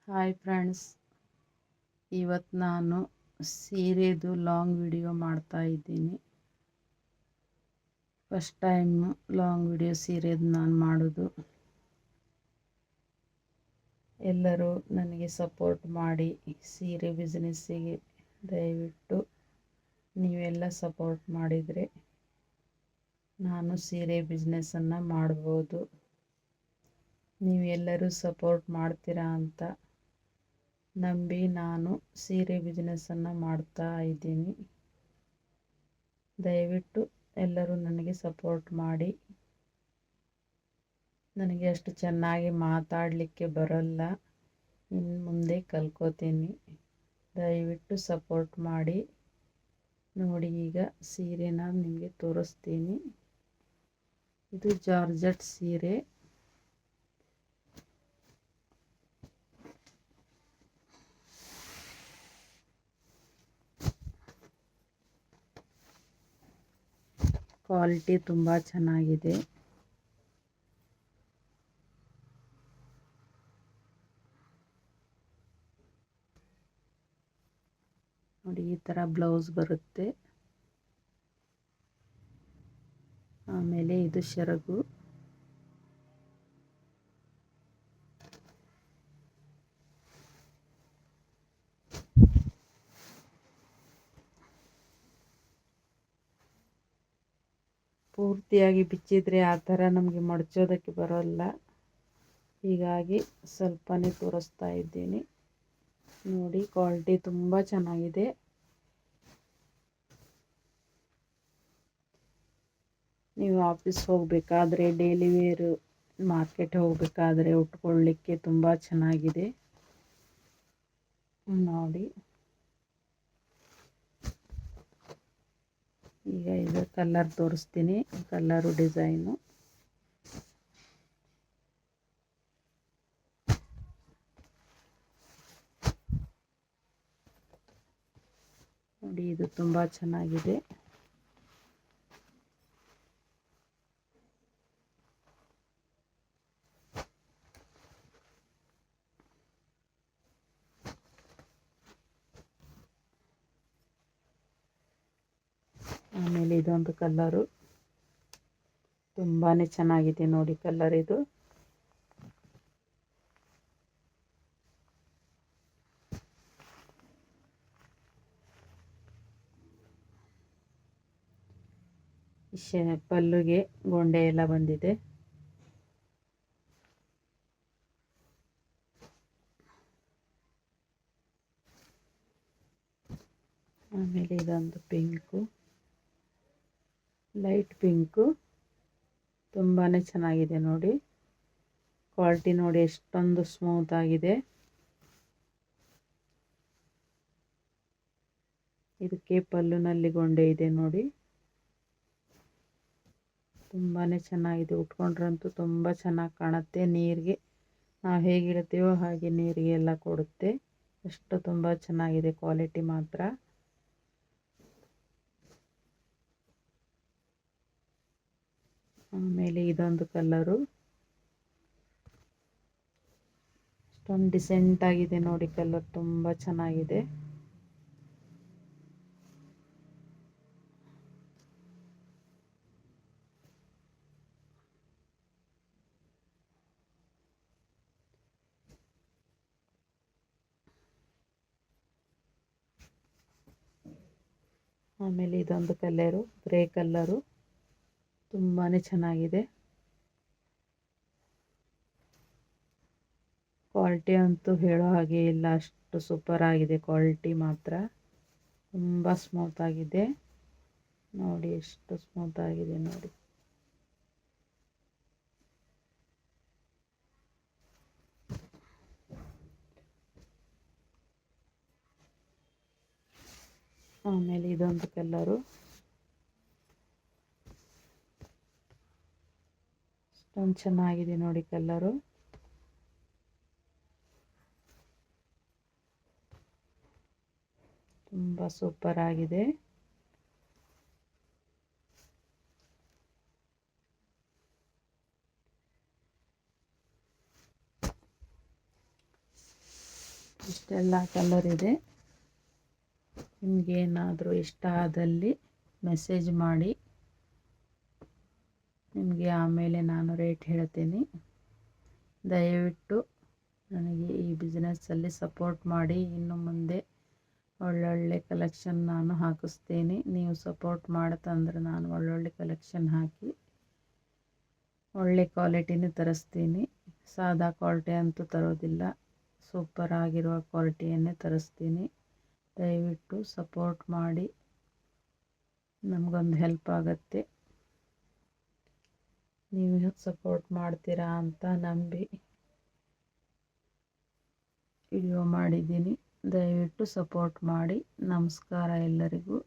Hi friends, ಇವತ್ತು ನಾನು ಸೀರೆದು long video ಮಾಡ್ತಾ ಇದ್ದೀನಿ. ಫಸ್ಟ್ ಟೈಮ್ ಲಾಂಗ್ ವಿಡಿಯೋ ಸೀರೆದು ನಾನು ಮಾಡೋದು. ಎಲ್ಲರೂ ನನಗೆ ಸಪೋರ್ಟ್ ಮಾಡಿ ಸೀರೆ ಬಿಸ್ನೆಸ್ಸಿಗೆ ದಯವಿಟ್ಟು ನೀವೆಲ್ಲ ಸಪೋರ್ಟ್ ಮಾಡಿದರೆ ನಾನು ಸೀರೆ ಬಿಸ್ನೆಸ್ಸನ್ನು ಮಾಡ್ಬೋದು. ನೀವೆಲ್ಲರೂ ಸಪೋರ್ಟ್ ಮಾಡ್ತೀರಾ ಅಂತ ನಂಬಿ ನಾನು ಸೀರೆ ಬಿಸ್ನೆಸ್ಸನ್ನು ಮಾಡ್ತಾ ಇದ್ದೀನಿ. ದಯವಿಟ್ಟು ಎಲ್ಲರೂ ನನಗೆ ಸಪೋರ್ಟ್ ಮಾಡಿ. ನನಗೆ ಅಷ್ಟು ಚೆನ್ನಾಗಿ ಮಾತಾಡಲಿಕ್ಕೆ ಬರೋಲ್ಲ, ಇನ್ನು ಮುಂದೆ ಕಲ್ಕೋತೀನಿ. ದಯವಿಟ್ಟು ಸಪೋರ್ಟ್ ಮಾಡಿ. ನೋಡಿ, ಈಗ ಸೀರೆನ ನಿಮಗೆ ತೋರಿಸ್ತೀನಿ. ಇದು ಜಾರ್ಜೆಟ್ ಸೀರೆ. ಕ್ವಾಲಿಟಿ ತುಂಬ ಚೆನ್ನಾಗಿದೆ. ನೋಡಿ, ಈ ಥರ ಬ್ಲೌಸ್ ಬರುತ್ತೆ. ಆಮೇಲೆ ಇದು ಸೆರಗು. ಪೂರ್ತಿಯಾಗಿ ಬಿಚ್ಚಿದ್ರೆ ಆ ಥರ ನಮಗೆ ಮಡಚೋದಕ್ಕೆ ಬರೋಲ್ಲ, ಹೀಗಾಗಿ ಸ್ವಲ್ಪನೇ ತೋರಿಸ್ತಾ ಇದ್ದೀನಿ. ನೋಡಿ, ಕ್ವಾಲಿಟಿ ತುಂಬ ಚೆನ್ನಾಗಿದೆ. ನೀವು ಆಫೀಸ್ ಹೋಗಬೇಕಾದ್ರೆ, ಡೈಲಿ ವೇರು ಮಾರ್ಕೆಟ್ ಹೋಗಬೇಕಾದ್ರೆ ಉಟ್ಕೊಳ್ಳಿಕ್ಕೆ ತುಂಬ ಚೆನ್ನಾಗಿದೆ. ನೋಡಿ, ಈಗ ಇದು ಕಲರ್ ತೋರಿಸ್ತೀನಿ. ಕಲರು ಡಿಸೈನು ನೋಡಿ, ಇದು ತುಂಬ ಚೆನ್ನಾಗಿದೆ. ಆಮೇಲೆ ಇದೊಂದು ಕಲರು ತುಂಬಾ ಚೆನ್ನಾಗಿದೆ. ನೋಡಿ, ಕಲರ್ ಇದು. ಪಲ್ಲುಗೆ ಗೊಂಡೆ ಎಲ್ಲ ಬಂದಿದೆ. ಆಮೇಲೆ ಇದೊಂದು ಪಿಂಕು, ಲೈಟ್ ಪಿಂಕು, ತುಂಬಾ ಚೆನ್ನಾಗಿದೆ. ನೋಡಿ, ಕ್ವಾಲಿಟಿ ನೋಡಿ ಎಷ್ಟೊಂದು ಸ್ಮೂತ್ ಆಗಿದೆ. ಇದಕ್ಕೆ ಪಲ್ಲುನಲ್ಲಿ ಗೊಂಡೆ ಇದೆ. ನೋಡಿ, ತುಂಬಾ ಚೆನ್ನಾಗಿದೆ. ಉಟ್ಕೊಂಡ್ರಂತೂ ತುಂಬ ಚೆನ್ನಾಗಿ ಕಾಣುತ್ತೆ. ನೀರಿಗೆ ನಾವು ಹೇಗಿಡ್ತೀವೋ ಹಾಗೆ ನೀರಿಗೆ ಎಲ್ಲ ಕೊಡುತ್ತೆ. ಅಷ್ಟು ತುಂಬ ಚೆನ್ನಾಗಿದೆ ಕ್ವಾಲಿಟಿ ಮಾತ್ರ. ಆಮೇಲೆ ಇದೊಂದು ಕಲರು ಅಷ್ಟೊಂದು ಡಿಸೆಂಟ್ ಆಗಿದೆ. ನೋಡಿ, ಕಲರ್ ತುಂಬ ಚೆನ್ನಾಗಿದೆ. ಆಮೇಲೆ ಇದೊಂದು ಕಲರು ಗ್ರೇ ಕಲರು, ತುಂಬಾ ಚೆನ್ನಾಗಿದೆ. ಕ್ವಾಲಿಟಿ ಅಂತೂ ಹೇಳೋ ಹಾಗೆ ಇಲ್ಲ, ಅಷ್ಟು ಸೂಪರ್ ಆಗಿದೆ. ಕ್ವಾಲಿಟಿ ಮಾತ್ರ ತುಂಬ ಸ್ಮೂತ್ ಆಗಿದೆ. ನೋಡಿ, ಎಷ್ಟು ಸ್ಮೂತ್ ಆಗಿದೆ ನೋಡಿ. ಆಮೇಲೆ ಇದೊಂದು ಕಲರು ಅಷ್ಟೊಂದು ಚೆನ್ನಾಗಿದೆ. ನೋಡಿ, ಕಲರು ತುಂಬ ಸೂಪರ್ ಆಗಿದೆ. ಇಷ್ಟೆಲ್ಲ ಕಲರ್ ಇದೆ. ನಿಮಗೇನಾದರೂ ಇಷ್ಟ ಆದಲ್ಲಿ ಮೆಸೇಜ್ ಮಾಡಿ, ನಿಮಗೆ ಆಮೇಲೆ ನಾನು ರೇಟ್ ಹೇಳ್ತೀನಿ. ದಯವಿಟ್ಟು ನನಗೆ ಈ ಬಿಸ್ನೆಸ್ಸಲ್ಲಿ ಸಪೋರ್ಟ್ ಮಾಡಿ. ಇನ್ನು ಮುಂದೆ ಒಳ್ಳೊಳ್ಳೆ ಕಲೆಕ್ಷನ್ ನಾನು ಹಾಕಿಸ್ತೀನಿ. ನೀವು ಸಪೋರ್ಟ್ ಮಾಡ್ತಂದ್ರೆ ನಾನು ಒಳ್ಳೊಳ್ಳೆ ಕಲೆಕ್ಷನ್ ಹಾಕಿ ಒಳ್ಳೆ ಕ್ವಾಲಿಟಿನೇ ತರಿಸ್ತೀನಿ. ಸಾದಾ ಕ್ವಾಲಿಟಿ ಅಂತೂ ತರೋದಿಲ್ಲ, ಸೂಪರ್ ಆಗಿರುವ ಕ್ವಾಲಿಟಿಯನ್ನೇ ತರಿಸ್ತೀನಿ. ದಯವಿಟ್ಟು ಸಪೋರ್ಟ್ ಮಾಡಿ, ನಮಗೊಂದು ಹೆಲ್ಪ್ ಆಗುತ್ತೆ. ನೀವು ಸಪೋರ್ಟ್ ಮಾಡ್ತೀರಾ ಅಂತ ನಂಬಿ ವಿಡಿಯೋ ಮಾಡಿದ್ದೀನಿ. ದಯವಿಟ್ಟು ಸಪೋರ್ಟ್ ಮಾಡಿ. ನಮಸ್ಕಾರ ಎಲ್ಲರಿಗೂ.